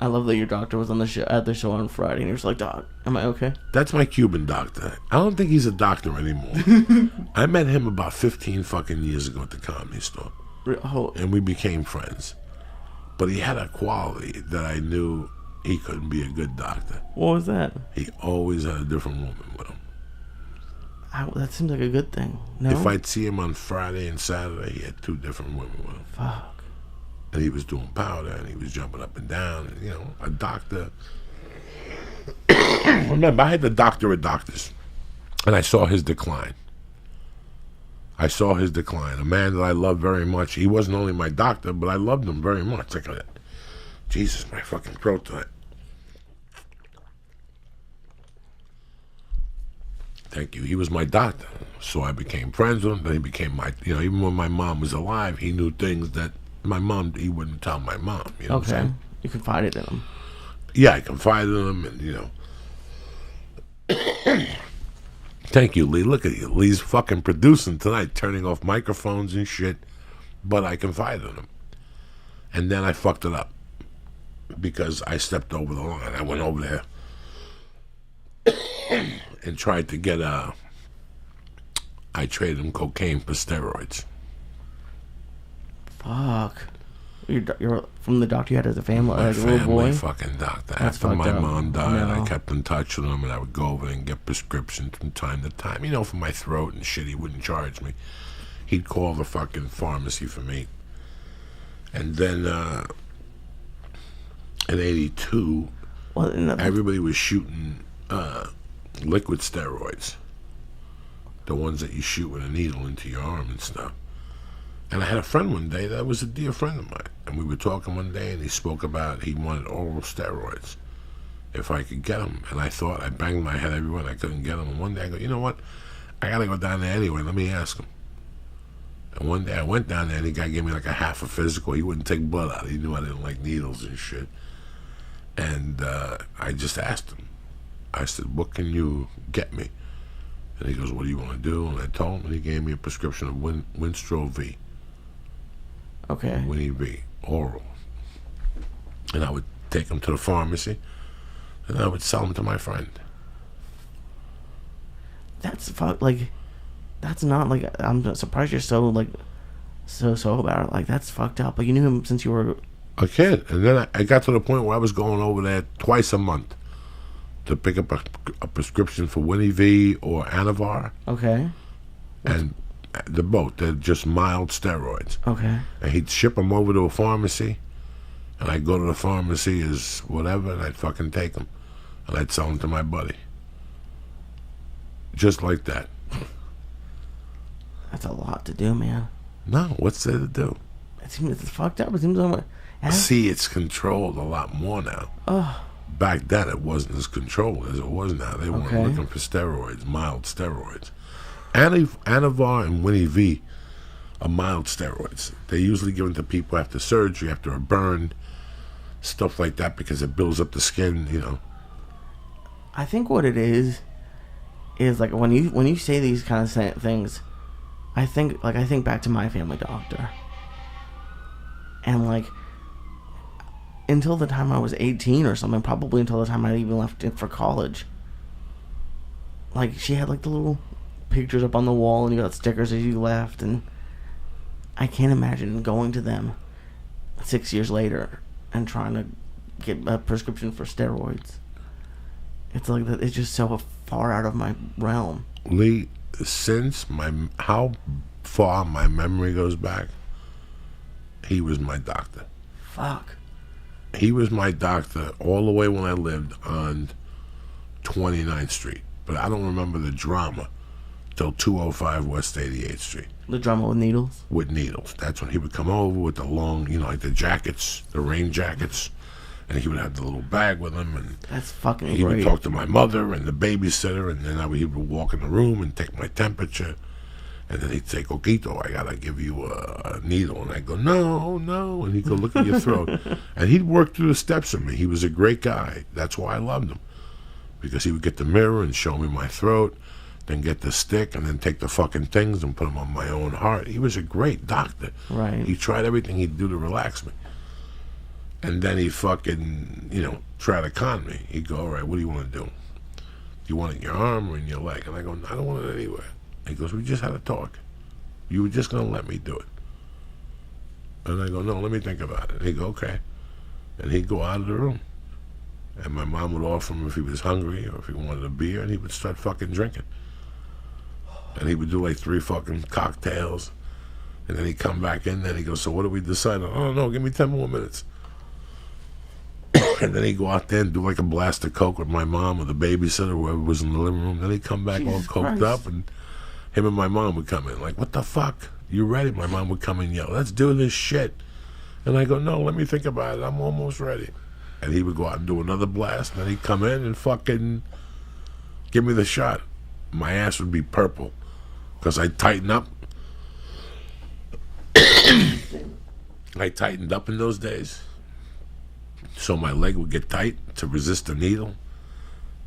I love that your doctor was on the show at the show on Friday, and he was like, "Doc, am I okay?" That's my Cuban doctor. I don't think he's a doctor anymore. I met him about 15 fucking years ago at the Comedy Store, and we became friends. But he had a quality that I knew he couldn't be a good doctor. What was that? He always had a different woman with him. That seems like a good thing. No? If I'd see him on Friday and Saturday, he had 2 different women with him. Fuck. And he was doing powder, and he was jumping up and down. And, a doctor. Remember, I had the doctor of doctors, and I saw his decline. A man that I loved very much. He wasn't only my doctor, but I loved him very much. Jesus, my fucking throat tonight. Thank you. He was my doctor. So I became friends with him. Then he became my, even when my mom was alive, he knew things that he wouldn't tell my mom. You know what I'm saying? You confided in him. Yeah, I confided in him, and, Thank you, Lee. Look at you. Lee's fucking producing tonight, turning off microphones and shit. But I confided in him. And then I fucked it up. Because I stepped over the line. I went over there and tried to get I traded him cocaine for steroids. Fuck. You're from the doctor you had as a family, My as a little boy? fucking doctor. That's After my fucked up. mom died, No. I kept in touch with him, and I would go over and get prescriptions from time to time. For my throat and shit, he wouldn't charge me. He'd call the fucking pharmacy for me. And then in 82, everybody was shooting liquid steroids. The ones that you shoot with a needle into your arm and stuff. And I had a friend one day that was a dear friend of mine. And we were talking one day, and he spoke about he wanted oral steroids if I could get them. And I banged my head everywhere, I couldn't get them. And one day I go, you know what? I got to go down there anyway. Let me ask him. And one day I went down there, and the guy gave me like a half a physical. He wouldn't take blood out. He knew I didn't like needles and shit. And I just asked him. I said, what can you get me? And he goes, what do you want to do? And I told him, and he gave me a prescription of Winstrol V. Okay. Winnie V, oral. And I would take them to the pharmacy, and I would sell them to my friend. That's that's not I'm surprised you're so so about it. That's fucked up. You knew him since you were a kid. And then I got to the point where I was going over there twice a month to pick up a prescription for Winnie V or Anavar. Okay. And they're just mild steroids. Okay. And he'd ship them over to a pharmacy, and I'd go to the pharmacy as whatever, and I'd fucking take them, and I'd sell them to my buddy. Just like that. That's a lot to do, man. No, what's there to do? It's fucked up. It seems See, it's controlled a lot more now. Oh. Back then, it wasn't as controlled as it was now. They weren't looking for steroids, mild steroids. Anavar and Winnie V are mild steroids. They're usually given to people after surgery, after a burn, stuff like that, because it builds up the skin, I think what it is when you say these kind of things, I think back to my family doctor, and until the time I was 18 or something, probably until the time I even left it for college, she had the little pictures up on the wall, and you got stickers as you left, and I can't imagine going to them 6 years later and trying to get a prescription for steroids. It's it's just so far out of my realm. Lee, since how far my memory goes back, he was my doctor. Fuck. He was my doctor all the way when I lived on 29th Street. But I don't remember the drama till 205 West 88th Street. The drama with needles? With needles. That's when he would come over with the long, the jackets, the rain jackets, and he would have the little bag with him. And that's fucking he great. Would talk to my mother and the babysitter, and then he would walk in the room and take my temperature. And then he'd say, Coquito, I gotta give you a needle. And I'd go, no. And he'd go, look at your throat. And he'd work through the steps with me. He was a great guy. That's why I loved him. Because he would get the mirror and show me my throat, then get the stick, and then take the fucking things and put them on my own heart. He was a great doctor. Right. He tried everything he'd do to relax me. And then he fucking, try to con me. He'd go, all right, what do you want to do? Do you want it in your arm or in your leg? And I go, I don't want it anywhere. He goes, we just had a talk. You were just going to let me do it. And I go, no, let me think about it. And he'd go, okay. And he'd go out of the room. And my mom would offer him if he was hungry or if he wanted a beer, and he would start fucking drinking. And he would do like 3 fucking cocktails. And then he'd come back in there and he'd go, so what do we decide on? Oh, no, give me 10 more minutes. And then he'd go out there and do like a blast of coke with my mom or the babysitter, whoever was in the living room. Then he'd come back all coked up, and him and my mom would come in like, what the fuck? You ready? My mom would come in and yell, let's do this shit. And I go, no, let me think about it. I'm almost ready. And he would go out and do another blast, and then he'd come in and fucking give me the shot. My ass would be purple because I'd tighten up. I tightened up in those days. So my leg would get tight to resist the needle.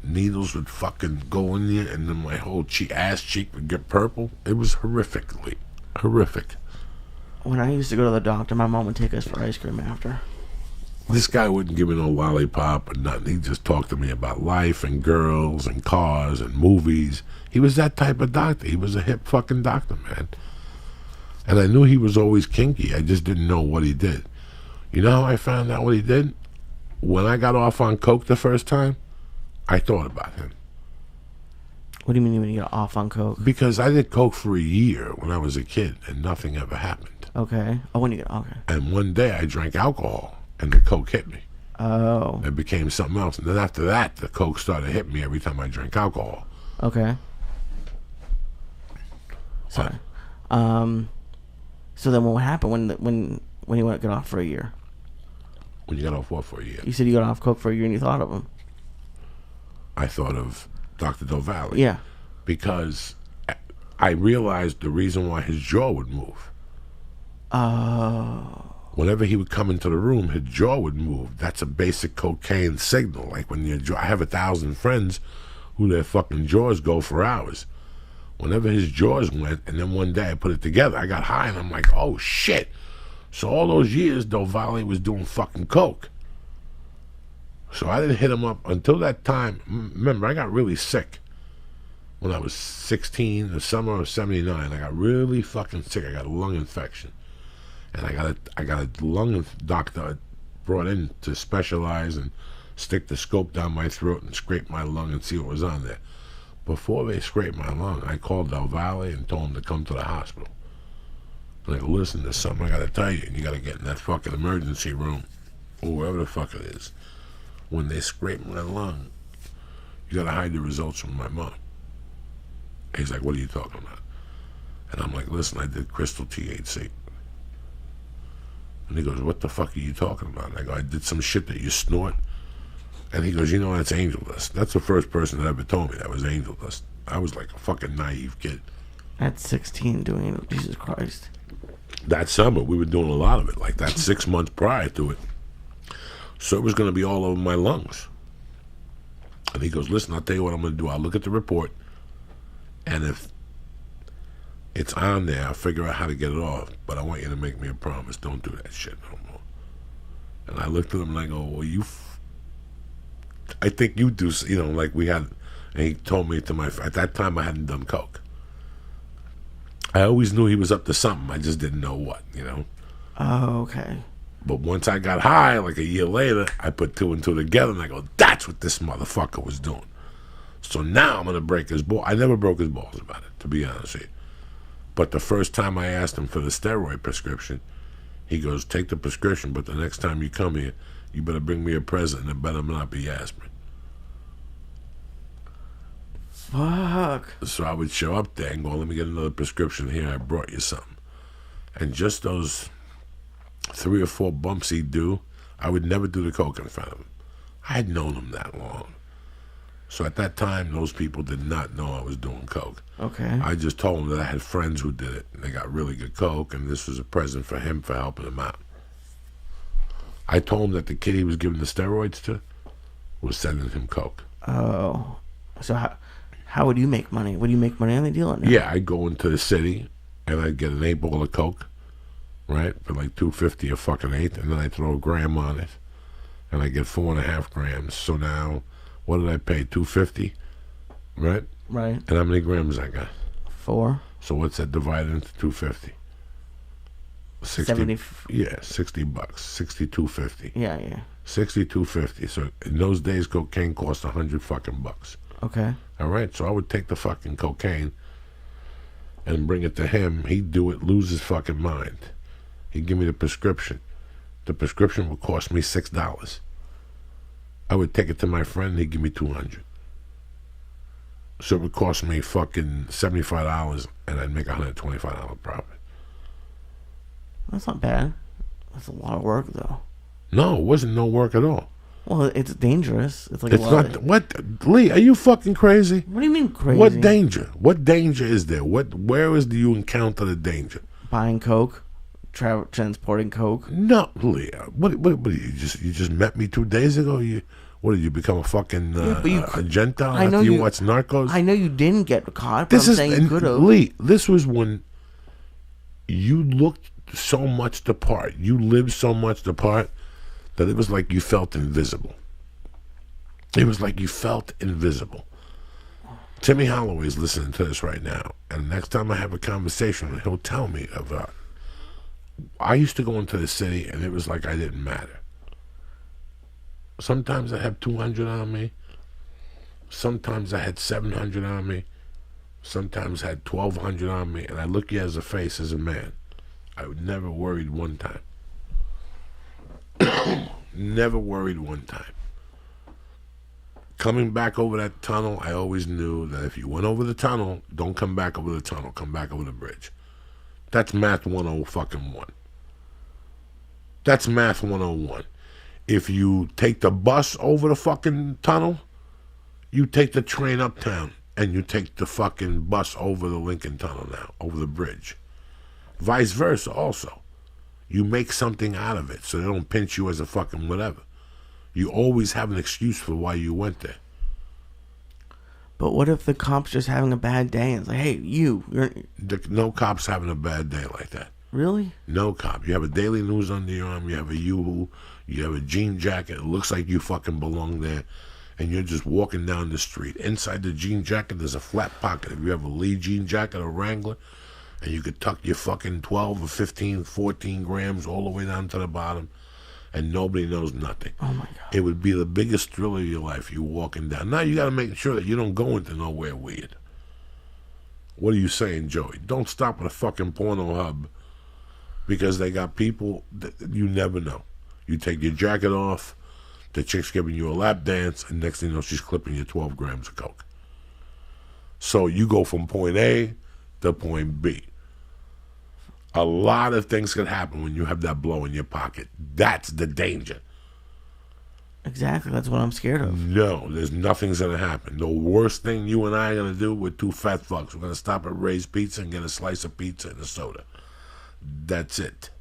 Needles would fucking go in there, and then my whole ass cheek would get purple. It was horrific. When I used to go to the doctor, my mom would take us for ice cream after. This guy wouldn't give me no lollipop or nothing. He'd just talk to me about life and girls and cars and movies. He was that type of doctor. He was a hip fucking doctor, man. And I knew he was always kinky. I just didn't know what he did. You know how I found out what he did? When I got off on coke the first time, I thought about him. What do you mean when you got off on coke? Because I did coke for a year when I was a kid, and nothing ever happened. Okay. Oh, when you get okay. And one day I drank alcohol, and the coke hit me. Oh. It became something else. And then after that, the coke started hitting me every time I drank alcohol. Okay. Sorry. So then what happened when you went get off for a year? When you got off what for a year? You said you got off coke for a year and you thought of him. I thought of Dr. Del Valle. Yeah. Because I realized the reason why his jaw would move. Oh. Whenever he would come into the room, his jaw would move. That's a basic cocaine signal. Like when your jaw, I have 1,000 friends who their fucking jaws go for hours. Whenever his jaws went, and then one day I put it together, I got high and I'm like, oh shit. So all those years, Del Valle was doing fucking coke. So I didn't hit him up until that time. Remember, I got really sick when I was 16, the summer of '79. I got really fucking sick. I got a lung infection. And I got a lung doctor brought in to specialize and stick the scope down my throat and scrape my lung and see what was on there. Before they scraped my lung, I called Del Valle and told him to come to the hospital. And I go, listen, there's something I got to tell you, and you got to get in that fucking emergency room, or wherever the fuck it is. When they scrape my lung, you got to hide the results from my mom. He's like, what are you talking about? And I'm like, listen, I did crystal THC. And he goes, what the fuck are you talking about? And I go, I did some shit that you snort. And he goes, you know, that's angel dust. That's the first person that ever told me that was angel dust. I was like a fucking naive kid. At 16 doing it, Jesus Christ. That summer, we were doing a lot of it, like that 6 months prior to it. So it was going to be all over my lungs. And he goes, listen, I'll tell you what I'm going to do. I'll look at the report, and if it's on there, I'll figure out how to get it off. But I want you to make me a promise. Don't do that shit no more. And I looked at him and I go, well, I think you do, you know, like we had, and he told me at that time I hadn't done coke. I always knew he was up to something. I just didn't know what, you know. Oh, okay. But once I got high, like a year later, I put 2 and 2 together, and I go, that's what this motherfucker was doing. So now I'm going to break his balls. I never broke his balls about it, to be honest with you. But the first time I asked him for the steroid prescription, he goes, take the prescription, but the next time you come here, you better bring me a present, and it better not be aspirin. Fuck. So I would show up there and go, let me get another prescription here. I brought you something. And just those 3 or 4 bumps he'd do, I would never do the coke in front of him. I had known him that long. So at that time, those people did not know I was doing coke. Okay. I just told them that I had friends who did it, and they got really good coke, and this was a present for him for helping him out. I told him that the kid he was giving the steroids to was sending him coke. Oh. So how would you make money? Would you make money on the deal? Or no? Yeah, I'd go into the city, and I'd get an 8-ball of coke, right, for like $2.50 a fucking eighth, and then I'd throw a gram on it. and I get 4.5 grams. So now, what did I pay? $250, right? Right. And how many grams I got? 4. So what's that divided into 250? 70. Yeah, $60. 62.50. Yeah. 62.50. So in those days, cocaine cost $100 fucking. Okay. All right. So I would take the fucking cocaine and bring it to him. He'd do it, lose his fucking mind. He'd give me the prescription. The prescription would cost me $6. I would take it to my friend. He'd give me $200. So it would cost me fucking $75, and I'd make $125 profit. That's not bad. That's a lot of work, though. No, it wasn't no work at all. Well, it's dangerous. It's like It's a lot not. of... What, Lee? Are you fucking crazy? What do you mean crazy? What danger? What danger is there? Where do you encounter the danger? Buying coke, transporting coke. No, Lee. What you just met me 2 days ago? What did you become a fucking a Gentile after you watched Narcos? I know you didn't get caught, but I'm saying you could have. Lee, this was when you looked so much the part. You lived so much the part that it was like you felt invisible. It was like you felt invisible. Timmy Holloway's listening to this right now, and next time I have a conversation, he'll tell me about. I used to go into the city, and it was like I didn't matter. Sometimes I had 200 on me. Sometimes I had 700 on me. Sometimes I had 1,200 on me, and I look you as a face as a man. I was never worried one time. Never worried one time. Coming back over that tunnel, I always knew that if you went over the tunnel, don't come back over the tunnel. Come back over the bridge. That's math 101. That's math 101. If you take the bus over the fucking tunnel, you take the train uptown, and you take the fucking bus over the Lincoln Tunnel now, over the bridge. Vice versa also. You make something out of it so they don't pinch you as a fucking whatever. You always have an excuse for why you went there. But what if the cop's just having a bad day and it's like, hey, you're... No cop's having a bad day like that. Really? No cop. You have a Daily News under your arm, you have a Yoo-hoo, you have a jean jacket, it looks like you fucking belong there, and you're just walking down the street. Inside the jean jacket, there's a flat pocket. If you have a Lee jean jacket or Wrangler, and you could tuck your fucking 12 or 15, 14 grams all the way down to the bottom, and nobody knows nothing. Oh, my God. It would be the biggest thrill of your life, you walking down. Now you got to make sure that you don't go into nowhere weird. What are you saying, Joey? Don't stop at a fucking porno hub because they got people that you never know. You take your jacket off, the chick's giving you a lap dance, and next thing you know, she's clipping you 12 grams of coke. So you go from point A to point B. A lot of things can happen when you have that blow in your pocket. That's the danger. Exactly. That's what I'm scared of. No, there's nothing's going to happen. The worst thing you and I are going to do, we're two fat fucks. We're going to stop at Ray's Pizza and get a slice of pizza and a soda. That's it.